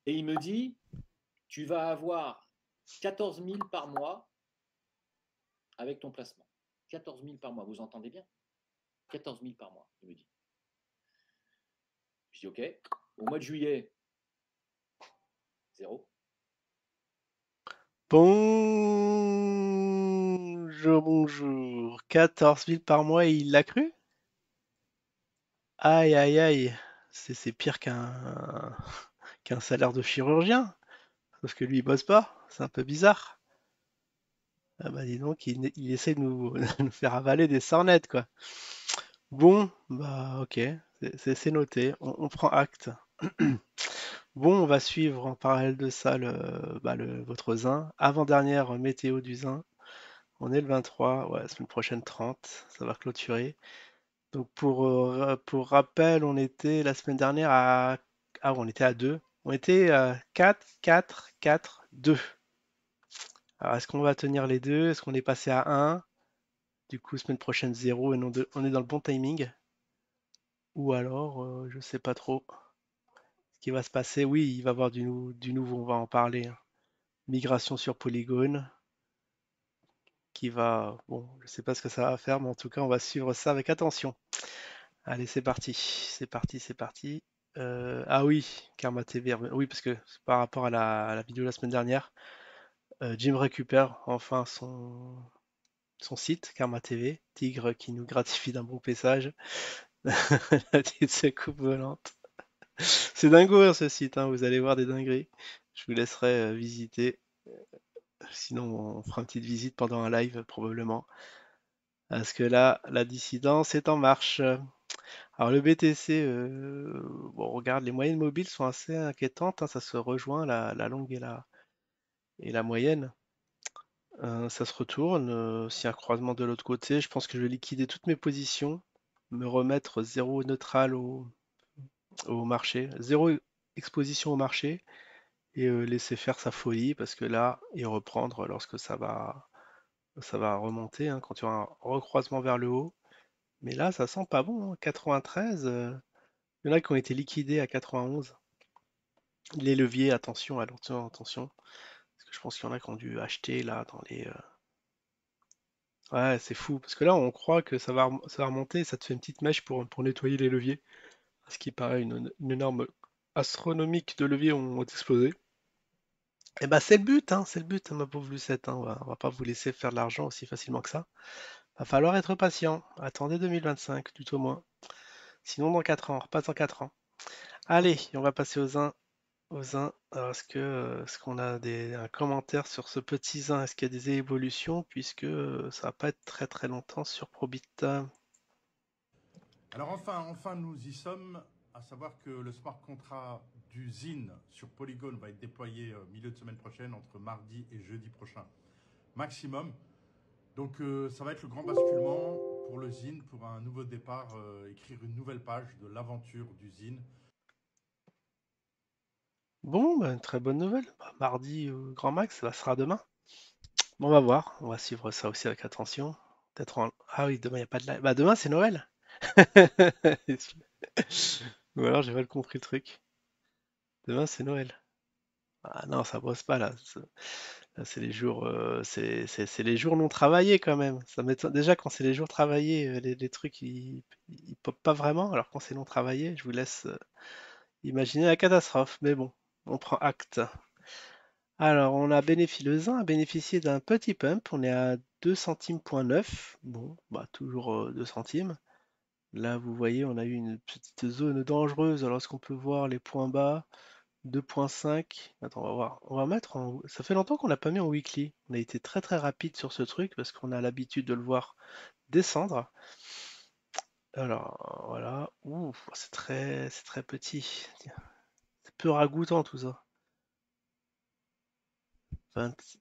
Et il me dit, tu vas avoir 14 000 par mois avec ton placement. 14 000 par mois, vous entendez bien? 14 000 par mois, il me dit. Je dis, OK. Au mois de juillet, zéro. Bonjour, bonjour. 14 000 par mois et il l'a cru? Aïe, aïe, aïe. C'est pire qu'un salaire de chirurgien. Parce que lui, il bosse pas. C'est un peu bizarre. Ah bah dis donc, il essaie de nous, de nous faire avaler des sornettes, quoi. Bon, bah ok, c'est noté. On prend acte. Bon, on va suivre en parallèle de ça votre zin. Avant-dernière météo du zin. On est le 23, ouais, semaine prochaine 30, ça va clôturer. Donc pour rappel, on était la semaine dernière à... Ah, on était à 2. On était à 4, 4, 4, 2. Alors est-ce qu'on va tenir les deux? Est-ce qu'on est passé à 1? Du coup, semaine prochaine 0 et non 2. On est dans le bon timing? Ou alors, je sais pas trop ce qui va se passer. Oui, il va y avoir du nouveau, on va en parler, hein. Migration sur Polygone qui va... Bon, je sais pas ce que ça va faire, mais en tout cas, on va suivre ça avec attention. Allez, c'est parti. C'est parti, c'est parti. Ah oui, Karma TV. Oui, parce que c'est par rapport à la vidéo de la semaine dernière, Jim récupère enfin son site, Karma TV. Tigre qui nous gratifie d'un bon paysage. La petite secoupe volante. C'est dingo hein, ce site, hein, vous allez voir des dingueries. Je vous laisserai visiter. Sinon, on fera une petite visite pendant un live probablement. Parce que là, la dissidence est en marche. Alors le BTC, bon, regarde, les moyennes mobiles sont assez inquiétantes, hein, ça se rejoint, la longue et la moyenne. Ça se retourne, s'il y a un croisement de l'autre côté, je pense que je vais liquider toutes mes positions, me remettre zéro neutral au marché, zéro exposition au marché et laisser faire sa folie parce que là, et reprendre lorsque ça va remonter, hein, quand il y aura un recroisement vers le haut. Mais là, ça sent pas bon, hein, 93. Il y en a qui ont été liquidés à 91. Les leviers, attention, attention, attention. Parce que je pense qu'il y en a qui ont dû acheter là dans les. Ouais, c'est fou. Parce que là, on croit que ça va remonter, ça te fait une petite mèche pour nettoyer les leviers. Ce qui paraît une énorme astronomique de leviers ont explosé. Et bah c'est le but, hein, c'est le but, hein, ma pauvre Lucette, hein. On va pas vous laisser faire de l'argent aussi facilement que ça. Va falloir être patient. Attendez 2025, tout au moins. Sinon dans 4 ans, on repasse dans 4 ans. Allez, on va passer aux zin. Alors, est-ce qu'on a un commentaire sur ce petit zin? Est-ce qu'il y a des évolutions? Puisque ça va pas être très très longtemps sur Probit. Alors enfin, nous y sommes, à savoir que le smart contract du ZIN sur Polygon va être déployé milieu de semaine prochaine, entre mardi et jeudi prochain maximum. Donc ça va être le grand basculement pour le ZIN, pour un nouveau départ, écrire une nouvelle page de l'aventure du ZIN. Bon, bah, une très bonne nouvelle. Bah, mardi, grand max, ça sera demain. Bon, on va voir. On va suivre ça aussi avec attention. Ah oui, demain, il n'y a pas de live. Bah, demain, c'est Noël. Ou alors, j'ai mal compris le truc. Demain, c'est Noël. Ah non, ça bosse pas là. Là, c'est les jours, c'est les jours non travaillés quand même. Ça m'étonne. Déjà, quand c'est les jours travaillés, les trucs ils popent pas vraiment. Alors quand c'est non travaillé, je vous laisse imaginer la catastrophe. Mais bon, on prend acte. Alors, le Zin a bénéficié d'un petit pump. On est à 2 centimes point 9. Bon, bah toujours 2 centimes. Là, vous voyez, on a eu une petite zone dangereuse lorsqu'on peut voir les points bas. 2.5. Attends, on va voir. On va mettre en. Ça fait longtemps qu'on l'a pas mis en weekly. On a été très très rapide sur ce truc parce qu'on a l'habitude de le voir descendre. Alors voilà. Ouh, c'est très petit. Tiens, c'est peu ragoûtant tout ça.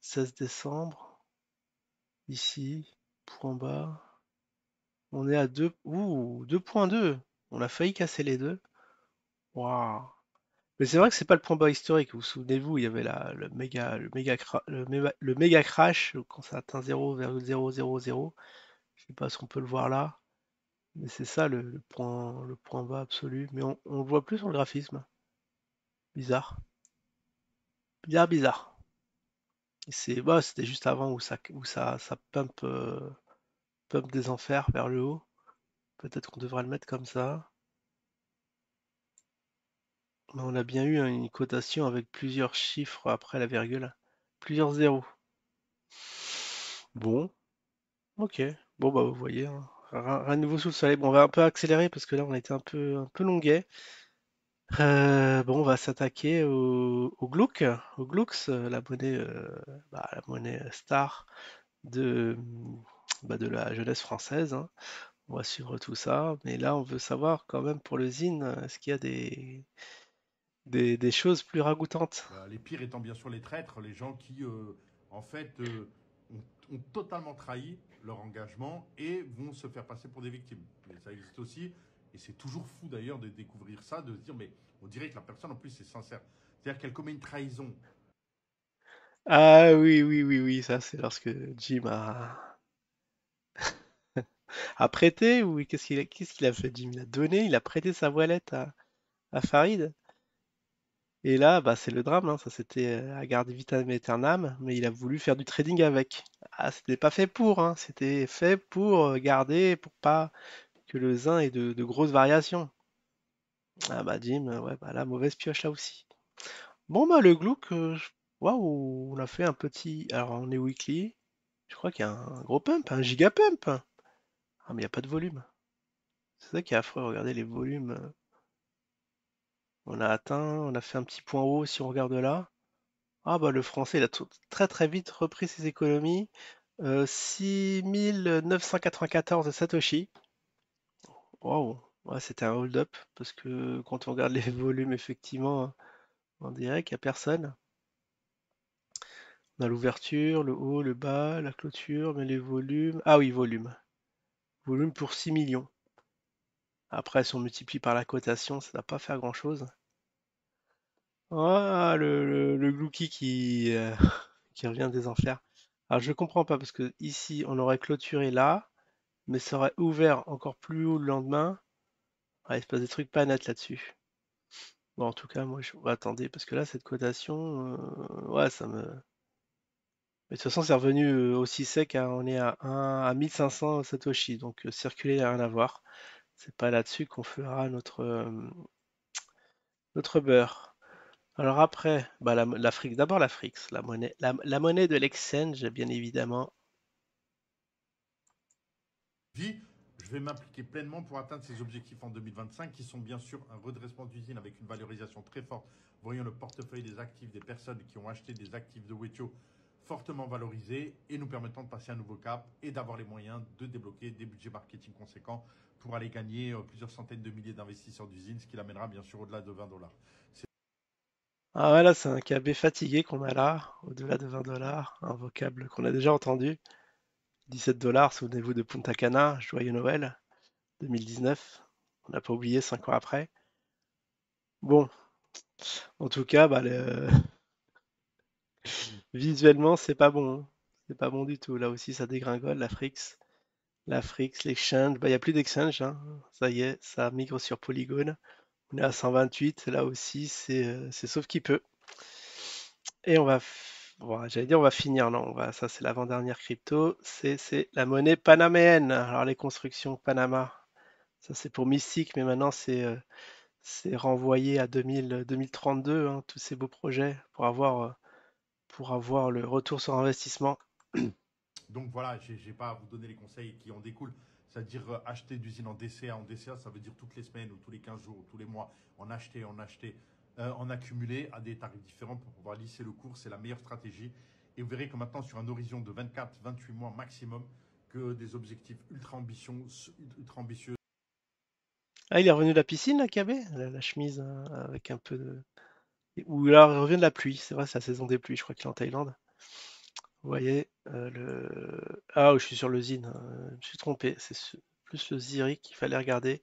16 décembre. Ici. Point bas. On est à 2. Ouh, 2.2. On a failli casser les deux. Waouh. Mais c'est vrai que c'est pas le point bas historique. Vous souvenez-vous, il y avait le méga crash quand ça atteint 0,000. Je sais pas si on peut le voir là, mais c'est ça le point bas absolu. Mais on le voit plus sur le graphisme. Bizarre. Bien bizarre. C'était juste avant où ça pump des enfers vers le haut. Peut-être qu'on devrait le mettre comme ça. Mais on a bien eu une cotation avec plusieurs chiffres après la virgule. Plusieurs zéros. Bon, ok. Bon bah vous voyez, hein. Rien de nouveau sous le soleil. Bon, on va un peu accélérer parce que là on a été un peu longuet. Bon, on va s'attaquer au Glook, au Glooks, la monnaie star de, de la jeunesse française, hein. On va suivre tout ça, mais là on veut savoir quand même pour le Zine, est-ce qu'il y a des choses plus ragoûtantes? Les pires étant bien sûr les traîtres, les gens qui, en fait, ont totalement trahi leur engagement et vont se faire passer pour des victimes. Mais ça existe aussi, et c'est toujours fou d'ailleurs de découvrir ça, de se dire, mais on dirait que la personne en plus est sincère. C'est-à-dire qu'elle commet une trahison. Ah oui, oui, oui, oui, ça c'est lorsque Jim a prêté, ou qu'est-ce qu'il a fait, Jim? Il a donné, il a prêté sa voilette à Farid. Et là, bah, c'est le drame, hein. Ça c'était à garder vitam aeternam, mais il a voulu faire du trading avec. Ah, c'était pas fait pour, hein. C'était fait pour garder, pour pas que le zin ait de grosses variations. Ah bah Jim, ouais, bah la mauvaise pioche là aussi. Bon bah le Glook, waouh, on a fait un petit. Alors on est weekly. Je crois qu'il y a un gros pump, un giga pump. Ah mais il n'y a pas de volume. C'est ça qui est affreux, regardez les volumes. On a atteint, on a fait un petit point haut si on regarde là. Ah bah le français il a très très vite repris ses économies. 6994 de Satoshi. Waouh, ouais, c'était un hold-up parce que quand on regarde les volumes effectivement, on dirait qu'il n'y a personne. On a l'ouverture, le haut, le bas, la clôture, mais les volumes. Ah oui, volume. Volume pour 6 millions. Après, si on multiplie par la cotation, ça ne va pas faire grand-chose. Ah, le Glouki qui revient des enfers. Alors, je comprends pas parce que ici, on aurait clôturé là, mais ça aurait ouvert encore plus haut le lendemain. Ah, il se passe des trucs pas nets là-dessus. Bon, en tout cas, moi, attendez, parce que là, cette cotation, ouais, ça me. Mais de toute façon, c'est revenu aussi sec, hein. On est à 1500 Satoshi, donc circuler, il n'y a rien à voir. C'est pas là-dessus qu'on fera notre beurre. Alors après, bah l'Afrique, d'abord l'Afrique, la monnaie de l'exchange, bien évidemment. Dit, je vais m'impliquer pleinement pour atteindre ces objectifs en 2025, qui sont bien sûr un redressement d'usine avec une valorisation très forte, voyant le portefeuille des actifs des personnes qui ont acheté des actifs de Wetio fortement valorisés et nous permettant de passer un nouveau cap et d'avoir les moyens de débloquer des budgets marketing conséquents pour aller gagner plusieurs centaines de milliers d'investisseurs d'usines, ce qui l'amènera bien sûr au-delà de 20 $. Ah voilà, c'est un KB fatigué qu'on a là, au-delà de 20 $, un vocable qu'on a déjà entendu. 17 $, souvenez-vous de Punta Cana, Joyeux Noël, 2019. On n'a pas oublié 5 ans après. Bon, en tout cas, bah, visuellement, c'est pas bon, hein. C'est pas bon du tout. Là aussi, ça dégringole, l'Afrique, l'exchange. Bah, il n'y a plus d'exchange, hein. Ça y est, ça migre sur Polygon. On est à 128. Là aussi, c'est sauf qui peut. Et bon, j'allais dire, on va finir. Non, ça, c'est l'avant-dernière crypto. C'est la monnaie panaméenne. Alors, les constructions Panama, ça, c'est pour Mystique, mais maintenant, c'est renvoyé à 2032, hein, tous ces beaux projets pour avoir le retour sur investissement. Donc voilà, je n'ai pas à vous donner les conseils qui en découlent. C'est-à-dire acheter d'usine en DCA. En DCA, ça veut dire toutes les semaines ou tous les 15 jours ou tous les mois, en acheter, en accumuler à des tarifs différents pour pouvoir lisser le cours. C'est la meilleure stratégie. Et vous verrez que maintenant, sur un horizon de 24-28 mois maximum, que des objectifs ultra ambitieux. Ah, il est revenu de la piscine, là, KB? La chemise avec un peu de. Ou alors, il revient de la pluie. C'est vrai, c'est la saison des pluies. Je crois qu'il est en Thaïlande. Vous voyez, Ah, je suis sur le Zine, hein, je me suis trompé. Plus le Zurich qu'il fallait regarder.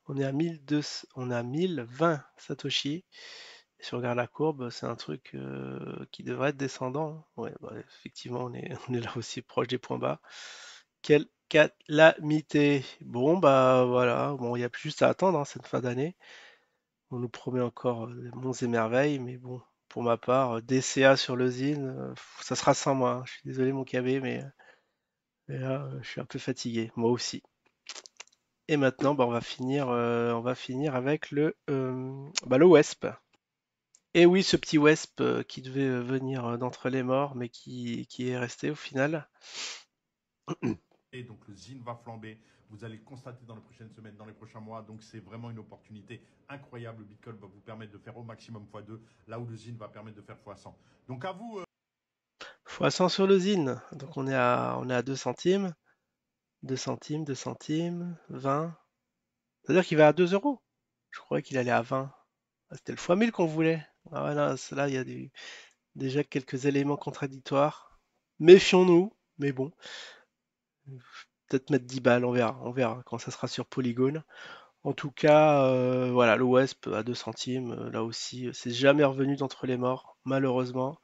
On est à 1200, on est à 1020 Satoshi. Et si on regarde la courbe, c'est un truc qui devrait être descendant, hein. Ouais, bah, effectivement, on est là aussi proche des points bas. Quelle calamité! Bon, bah voilà, bon, il y a plus juste à attendre, hein, cette fin d'année. On nous promet encore monts et merveilles, mais bon, pour ma part. DCA sur le Zine, ça sera sans moi, hein. Je suis désolé mon KB, mais là, je suis un peu fatigué, moi aussi. Et maintenant, bah, on va finir avec le Wesp. Et oui, ce petit Wesp qui devait venir d'entre les morts, mais qui est resté au final. Et donc le zine va flamber. Vous allez le constater dans les prochaines semaines, dans les prochains mois. Donc c'est vraiment une opportunité incroyable. Le Bitcoin va vous permettre de faire au maximum x2, là où le zine va permettre de faire x100. Donc à vous. Fois 100 sur le Zine. Donc on est à 2 centimes. 2 centimes, 2 centimes, 20. C'est-à-dire qu'il va à 2 euros. Je croyais qu'il allait à 20. Ah, c'était le fois 1000 qu'on voulait. Ah ouais, là, il y a déjà quelques éléments contradictoires. Méfions-nous, mais bon. Peut-être mettre 10 balles, on verra quand ça sera sur Polygon. En tout cas, voilà, le Wesp à 2 centimes, là aussi, c'est jamais revenu d'entre les morts, malheureusement.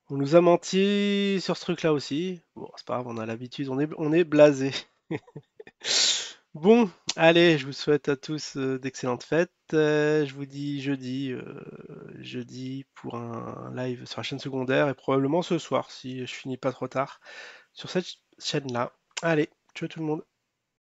On nous a menti sur ce truc-là aussi. Bon, c'est pas grave, on a l'habitude, on est blasé. Bon, allez, je vous souhaite à tous d'excellentes fêtes. Je vous dis jeudi pour un live sur la chaîne secondaire et probablement ce soir si je finis pas trop tard sur cette chaîne-là. Allez, ciao tout le monde.